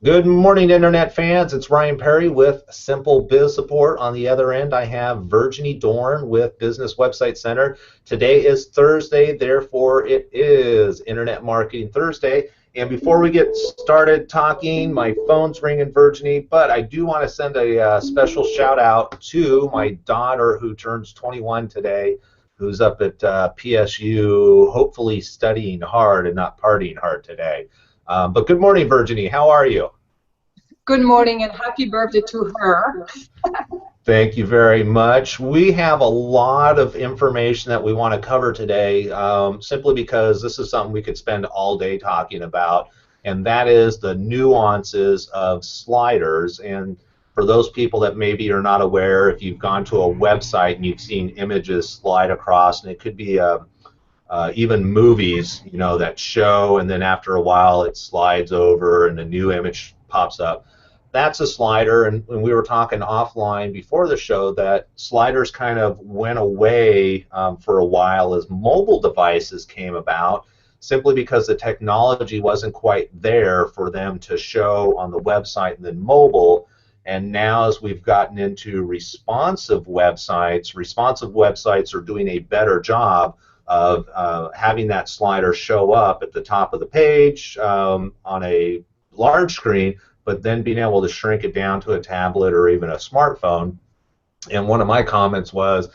Good morning, Internet fans. It's Ryan Perry with Simple Biz Support. On the other end, I have Virginie Dorn with Business Website Center. Today is Thursday, therefore it is Internet Marketing Thursday. And before we get started talking, my phone's ringing, Virginie, but I do want to send a special shout out to my daughter who turns 21 today, who's up at PSU, hopefully studying hard and not partying hard today. But good morning, Virginie. How are you? Good morning and happy birthday to her. Thank you very much. We have a lot of information that we want to cover today, simply because this is something we could spend all day talking about, and that is the nuances of sliders. And for those people that maybe are not aware, if you've gone to a website and you've seen images slide across, and it could be even movies, that show, and then after a while it slides over and a new image pops up. That's a slider, and we were talking offline before the show that sliders kind of went away for a while as mobile devices came about, simply because the technology wasn't quite there for them to show on the website and then mobile. And now as we've gotten into responsive websites are doing a better job of having that slider show up at the top of the page on a large screen, but then being able to shrink it down to a tablet or even a smartphone. And one of my comments was,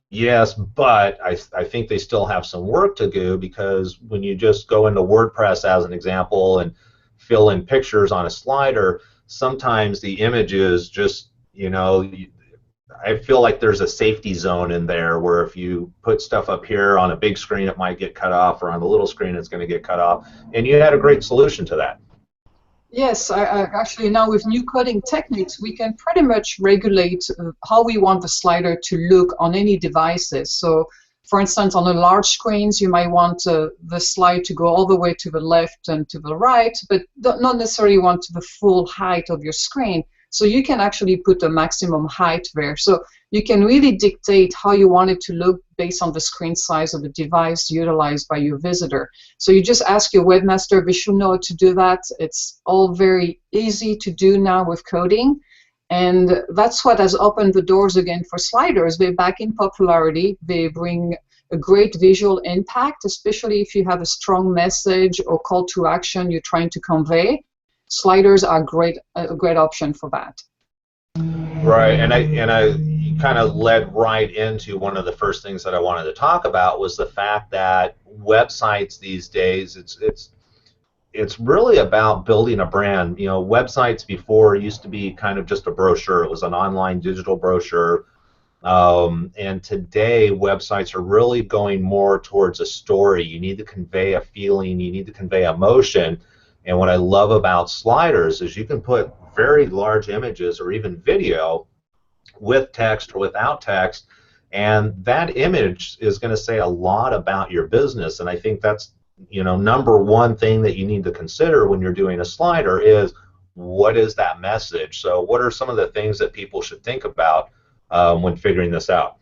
yes, but I think they still have some work to do, because when you just go into WordPress as an example and fill in pictures on a slider, sometimes the images just, I feel like there's a safety zone in there where if you put stuff up here on a big screen, it might get cut off, or on the little screen, it's going to get cut off. And you had a great solution to that. Yes, actually now with new coding techniques, we can pretty much regulate how we want the slider to look on any devices. So, for instance, on the large screens, you might want the slide to go all the way to the left and to the right, but not necessarily want to the full height of your screen. So you can actually put a maximum height there. So you can really dictate how you want it to look based on the screen size of the device utilized by your visitor. So you just ask your webmaster if they should know how to do that. It's all very easy to do now with coding. And that's what has opened the doors again for sliders. They're back in popularity. They bring a great visual impact, especially if you have a strong message or call to action you're trying to convey. Sliders are a great option for that. Right, and I kind of led right into one of the first things that I wanted to talk about, was the fact that websites these days, it's really about building a brand. Websites before used to be kind of just a brochure. It was an online digital brochure. And today websites are really going more towards a story. You need to convey a feeling, you need to convey emotion. And what I love about sliders is you can put very large images or even video with text or without text, and that image is going to say a lot about your business. And I think that's number one thing that you need to consider when you're doing a slider is, what is that message? So what are some of the things that people should think about when figuring this out?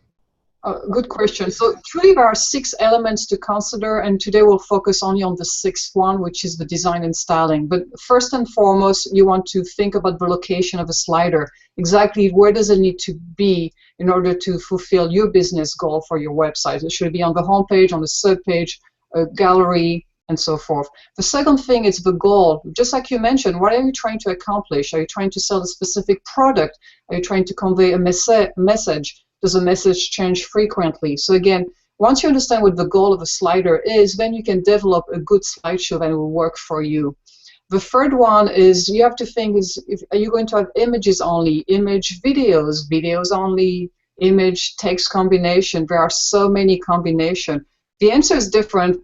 Good question. So truly there are 6 elements to consider, and today we'll focus only on the 6th one, which is the design and styling. But first and foremost, you want to think about the location of a slider. Exactly where does it need to be in order to fulfill your business goal for your website? It should be on the home page, on the sub-page, a gallery, and so forth. The second thing is the goal. Just like you mentioned, what are you trying to accomplish? Are you trying to sell a specific product? Are you trying to convey a message? Does the message change frequently? So again, once you understand what the goal of a slider is, then you can develop a good slideshow that will work for you. The third one is you have to think are you going to have images only, image videos, videos only, image text combination? There are so many combinations. The answer is different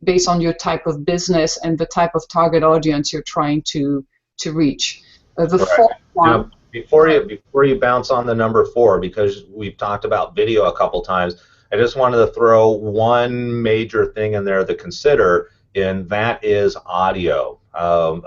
based on your type of business and the type of target audience you're trying to reach. The fourth one. Before you bounce on the number 4, because we've talked about video a couple times, I just wanted to throw one major thing in there to consider, and that is audio. A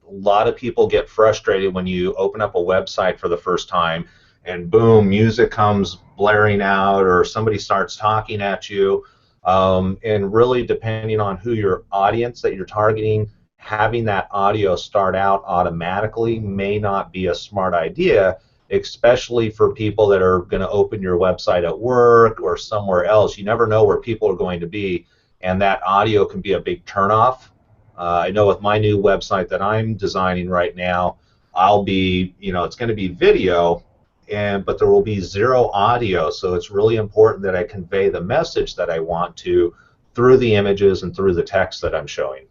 lot of people get frustrated when you open up a website for the first time and boom, music comes blaring out or somebody starts talking at you. And really, depending on who your audience that you're targeting having that audio start out automatically may not be a smart idea, especially for people that are going to open your website at work or somewhere else. You never know where people are going to be, and that audio can be a big turnoff. I know with my new website that I'm designing right now, I'll be, it's going to be video, but there will be zero audio. So it's really important that I convey the message that I want to through the images and through the text that I'm showing.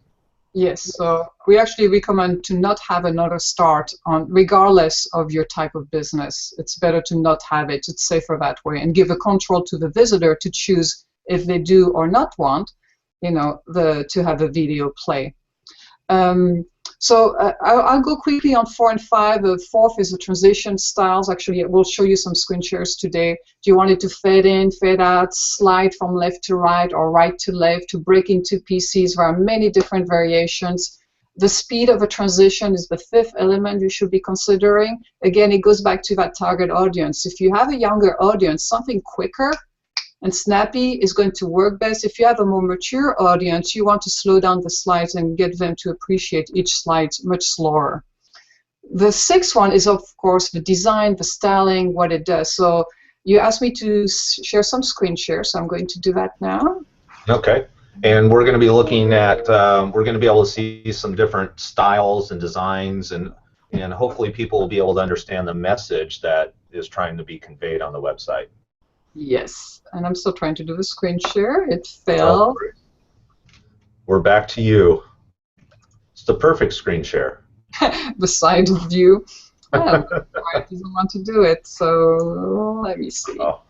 Yes, so we actually recommend to not have another start on, regardless of your type of business. It's better to not have it. It's safer that way, and give a control to the visitor to choose if they do or not want, to have a video play. I'll go quickly on 4 and 5. The fourth is the transition styles. Actually, we'll show you some screen shares today. Do you want it to fade in, fade out, slide from left to right or right to left, to break into pieces? There are many different variations. The speed of a transition is the fifth element you should be considering. Again, it goes back to that target audience. If you have a younger audience, something quicker and snappy is going to work best. If you have a more mature audience, you want to slow down the slides and get them to appreciate each slide much slower. The sixth one is, of course, the design, the styling, what it does. So you asked me to share some screen share, so I'm going to do that now. Okay. And we're going to be looking at, we're going to be able to see some different styles and designs, and hopefully people will be able to understand the message that is trying to be conveyed on the website. Yes, and I'm still trying to do the screen share. It fell. We're back to you. It's the perfect screen share. The side view. Oh, it doesn't want to do it, so let me see. Oh.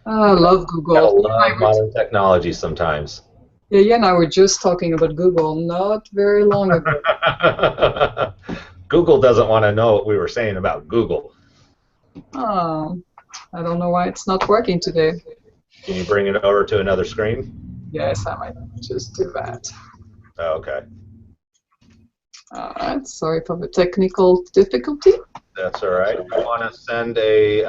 I love Google. I love modern technology sometimes. Yeah, now we're just talking about Google not very long ago. Google doesn't want to know what we were saying about Google. Oh, I don't know why it's not working today. Can you bring it over to another screen? Yes, I might just do that. Oh, okay. All right, sorry for the technical difficulty. That's all right. If you want to send a,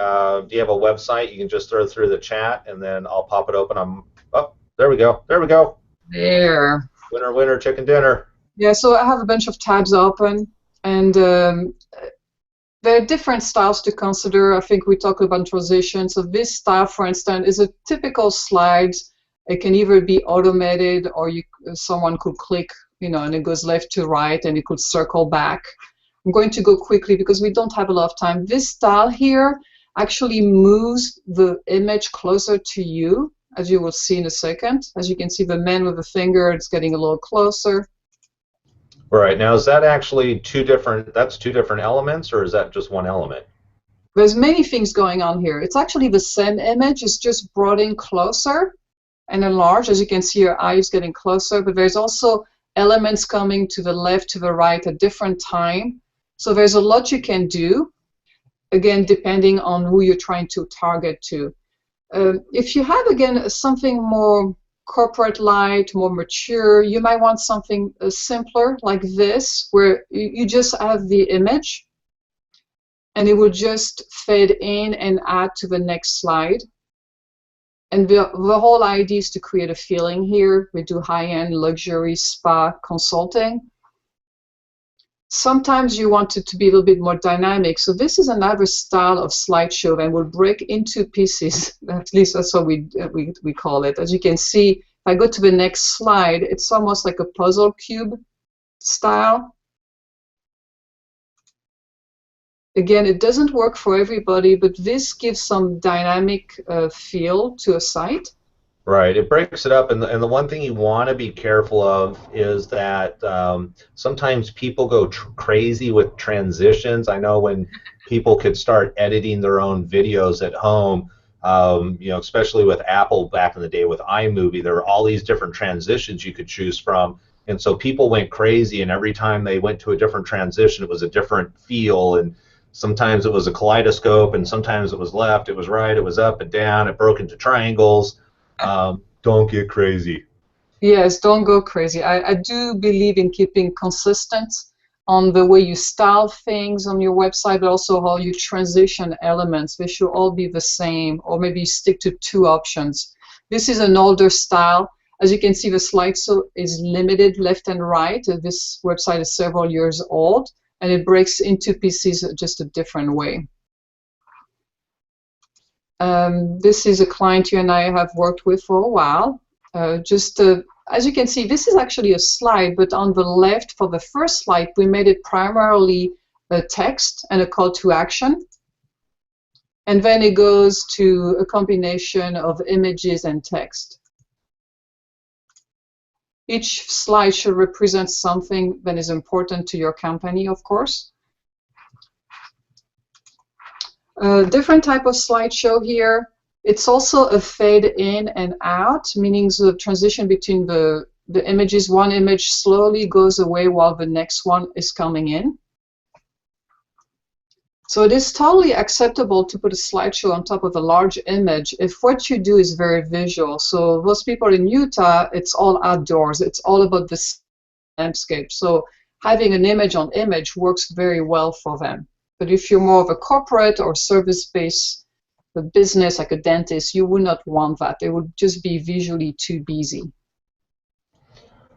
do you have a website? You can just throw it through the chat, and then I'll pop it open. Oh, there we go. There we go. There. Winner, winner, chicken dinner. Yeah, so I have a bunch of tabs open, and there are different styles to consider. I think we talked about transition. So this style, for instance, is a typical slide. It can either be automated, or someone could click, and it goes left to right, and it could circle back. I'm going to go quickly because we don't have a lot of time. This style here actually moves the image closer to you, as you will see in a second. As you can see, the man with the finger, it's getting a little closer. Right, now is that actually two different elements, or is that just one element? There's many things going on here. It's actually the same image, it's just brought in closer and enlarged. As you can see, your eye is getting closer, but there's also elements coming to the left, to the right at different time. So there's a lot you can do, again, depending on who you're trying to target to. If you have, again, something more corporate light, more mature, you might want something simpler like this, where you just have the image and it will just fade in and add to the next slide. And the whole idea is to create a feeling here. We do high-end luxury spa consulting. Sometimes you want it to be a little bit more dynamic. So this is another style of slideshow, and will break into pieces. At least that's what we call it. As you can see, if I go to the next slide, it's almost like a puzzle cube style. Again, it doesn't work for everybody, but this gives some dynamic feel to a site. Right, it breaks it up, and the one thing you want to be careful of is that sometimes people go crazy with transitions. I know when people could start editing their own videos at home, especially with Apple back in the day with iMovie, there were all these different transitions you could choose from, and so people went crazy, and every time they went to a different transition, it was a different feel, and sometimes it was a kaleidoscope, and sometimes it was left, it was right, it was up and down, it broke into triangles. Don't get crazy. Yes, don't go crazy. I do believe in keeping consistent on the way you style things on your website, but also how you transition elements. They should all be the same, or maybe stick to two options. This is an older style. As you can see, the slideshow is limited left and right. This website is several years old, and it breaks into pieces just a different way. This is a client you and I have worked with for a while. As you can see, this is actually a slide, but on the left, for the first slide, we made it primarily a text and a call to action. And then it goes to a combination of images and text. Each slide should represent something that is important to your company, of course. Different type of slideshow here. It's also a fade in and out, meaning the transition between the images. One image slowly goes away while the next one is coming in. So it is totally acceptable to put a slideshow on top of a large image if what you do is very visual. So those people in Utah, it's all outdoors. It's all about the landscape. So having an image on image works very well for them. But if you're more of a corporate or service-based business, like a dentist, you would not want that. It would just be visually too busy.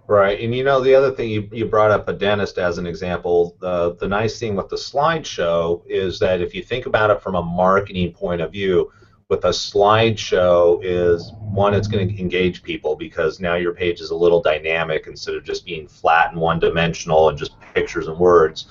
Right, and you know, the other thing, you brought up a dentist as an example. The nice thing with the slideshow is that if you think about it from a marketing point of view, with a slideshow is, one, it's going to engage people because now your page is a little dynamic instead of just being flat and one-dimensional and just pictures and words.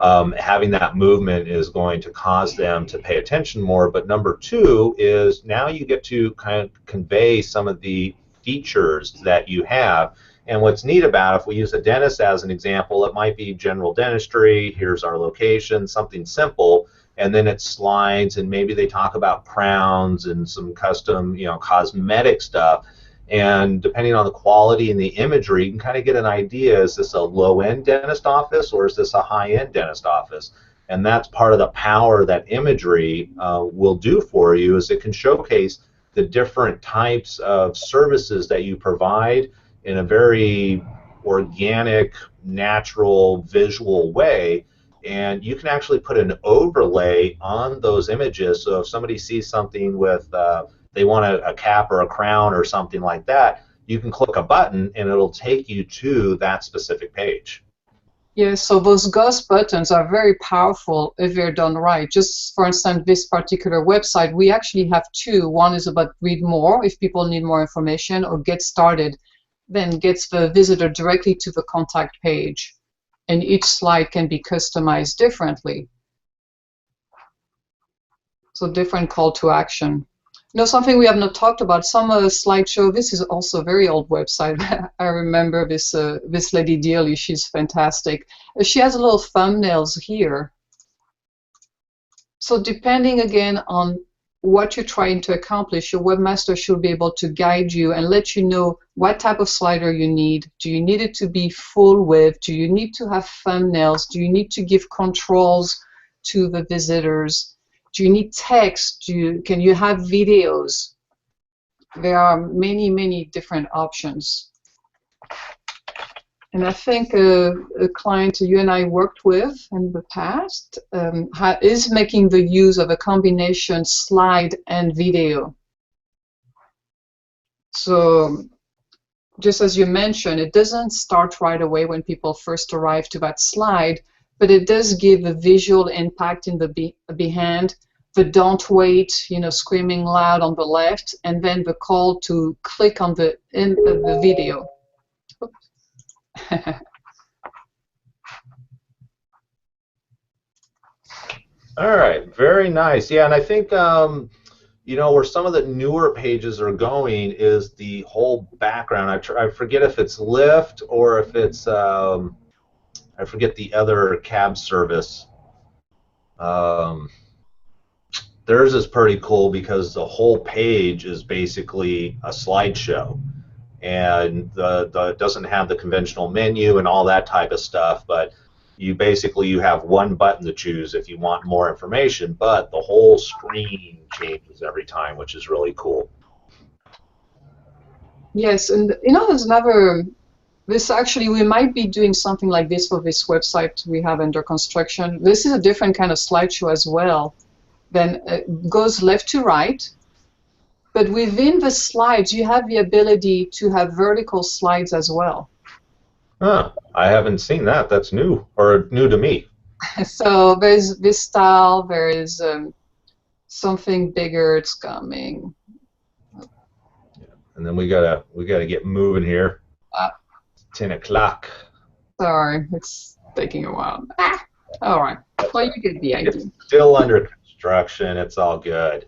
Having that movement is going to cause them to pay attention more. But number two is now you get to kind of convey some of the features that you have. And what's neat about, if we use a dentist as an example, it might be general dentistry, here's our location, something simple, and then it slides and maybe they talk about crowns and some custom, you know, cosmetic stuff. And depending on the quality and the imagery, you can kind of get an idea, is this a low-end dentist office or is this a high-end dentist office? And that's part of the power that imagery will do for you, is it can showcase the different types of services that you provide in a very organic, natural, visual way. And you can actually put an overlay on those images. So if somebody sees something with, they want a cap or a crown or something like that, you can click a button and it'll take you to that specific page. Yes, so those ghost buttons are very powerful if they're done right. Just for instance, this particular website, we actually have two. One is about read more, if people need more information, or get started, then gets the visitor directly to the contact page. And each slide can be customized differently. So different call to action. You know, something we have not talked about, some slideshow, this is also a very old website. I remember this this lady dearly, she's fantastic. She has little thumbnails here. So depending again on what you're trying to accomplish, your webmaster should be able to guide you and let you know what type of slider you need. Do you need it to be full width? Do you need to have thumbnails? Do you need to give controls to the visitors? Do you need text? Can you have videos? There are many, many different options. And I think a client you and I worked with in the past is making the use of a combination slide and video. So just as you mentioned, it doesn't start right away when people first arrive to that slide, but it does give a visual impact in the behind, the don't wait, you know, screaming loud on the left, and then the call to click on the video. All right, very nice. Yeah, and I think you know, where some of the newer pages are going is the whole background. I forget if it's Lyft or if it's I forget the other cab service. Theirs is pretty cool because the whole page is basically a slideshow, and it doesn't have the conventional menu and all that type of stuff, but you have one button to choose if you want more information, but the whole screen changes every time, which is really cool. Yes, and you know, there's another, this actually, we might be doing something like this for this website we have under construction. This is a different kind of slideshow as well. Then it goes left to right, But within the slides, you have the ability to have vertical slides as well. Huh, I haven't seen that. That's new, or new to me. So there's this style, there is something bigger, it's coming. And then we gotta get moving here. 10 o'clock. Sorry, it's taking a while. All right. Well, you get the idea. It's still under construction. It's all good.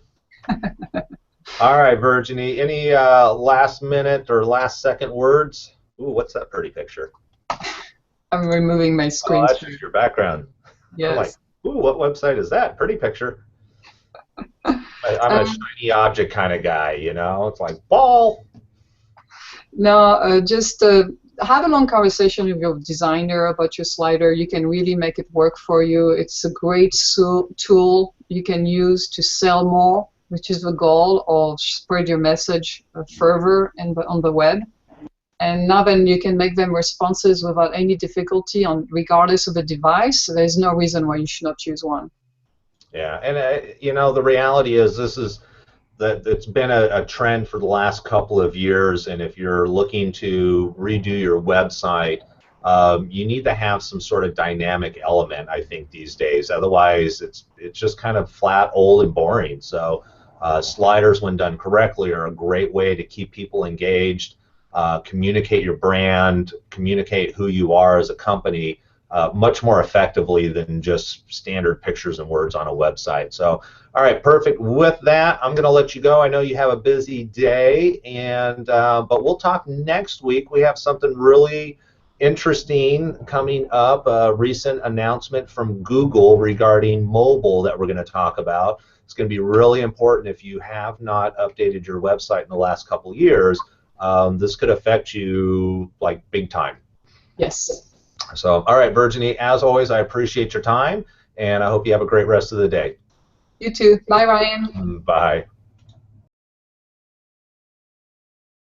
All right, Virginie. Any last minute or last second words? Ooh, what's that pretty picture? I'm removing my screen. Oh, that's just your background. Yes. I'm like, ooh, what website is that? Pretty picture. I'm a shiny object kind of guy, you know? It's like, ball. No, just have a long conversation with your designer about your slider. You can really make it work for you. It's a great tool you can use to sell more, which is the goal, or spread your message further on the web. And now then you can make them responses without any difficulty, regardless of the device. There's no reason why you should not choose one. Yeah, and you know, the reality is that it's been a trend for the last couple of years, and if you're looking to redo your website, you need to have some sort of dynamic element, I think, these days. Otherwise, it's just kind of flat, old, and boring. So sliders, when done correctly, are a great way to keep people engaged, communicate your brand, communicate who you are as a company, much more effectively than just standard pictures and words on a website. So, all right, perfect. With that, I'm going to let you go. I know you have a busy day, and but we'll talk next week. We have something really interesting coming up, a recent announcement from Google regarding mobile that we're going to talk about. It's going to be really important if you have not updated your website in the last couple of years. This could affect you like big time. Yes. So, all right, Virginie, as always, I appreciate your time, and I hope you have a great rest of the day. You too. Bye, Ryan. Bye.